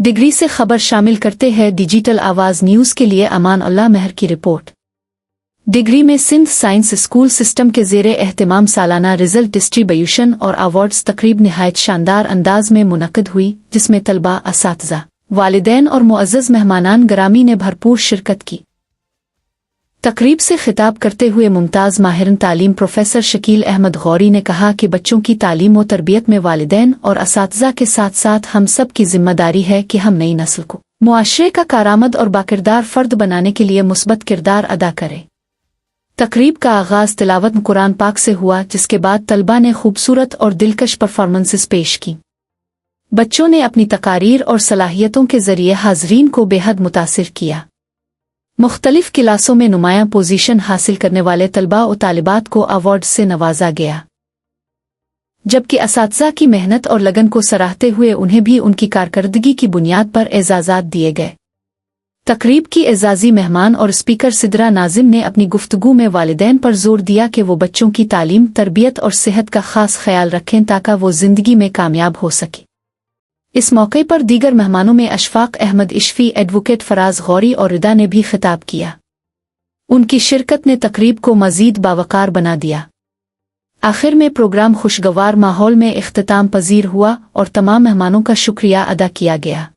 Degree से खबर शामिल करते हैं डिजिटल आवाज न्यूज़ के लिए अमान अल्लाह महर की रिपोर्ट। डिग्री में सिंध साइंस स्कूल सिस्टम के ज़ेरे एहतमाम सालाना रिजल्ट डिस्ट्रीब्यूशन और अवार्ड्स तकरीब निहायत शानदार अंदाज में मुनक्किद हुई, जिसमें तलबा, असातिज़ा, वालिदैन और मुअज़्ज़ज़ मेहमानान गरामी ने भरपूर शिरकत की। तकरीब से खिताब करते हुए मुमताज़ माहिरन तालीम प्रोफेसर शकील अहमद गौरी ने कहा कि बच्चों की तालीम व तरबियत में वालिदैन और असातिज़ा के साथ साथ हम सब की जिम्मेदारी है कि हम नई नस्ल को मुआशरे का कारामद और बाकिरदार फ़र्द बनाने के लिए मुस्बत किरदार अदा करें। तकरीब का आगाज़ तिलावत कुरान पाक से हुआ, जिसके बाद तलबा ने खूबसूरत और दिलकश परफॉर्मेंसेस पेश की। बच्चों ने अपनी तकारीर और सलाहियतों के ज़रिए हाज़रीन को बेहद मुतासिर किया। मुख्तलिफ क्लासों में नुमायां पोजीशन हासिल करने वाले तलबा और तालिबात को अवार्ड से नवाजा गया, जबकि असातिज़ा की मेहनत और लगन को सराहते हुए उन्हें भी उनकी कारकर्दगी की बुनियाद पर एजाज़ात दिए गए। तकरीब की एजाज़ी मेहमान और स्पीकर सिदरा नाजिम ने अपनी गुफ्तगू में वालिदैन पर जोर दिया कि वो बच्चों की तालीम, तरबियत और सेहत का खास ख्याल रखें ताकि वो ज़िंदगी में कामयाब हो सके। इस मौके पर दीगर मेहमानों में अशफाक अहमद इशफी, एडवोकेट फराज गौरी और रिदा ने भी खिताब किया। उनकी शिरकत ने तकरीब को मज़ीद बावकार बना दिया। आखिर में प्रोग्राम खुशगवार माहौल में इख्तिताम पजीर हुआ और तमाम मेहमानों का शुक्रिया अदा किया गया।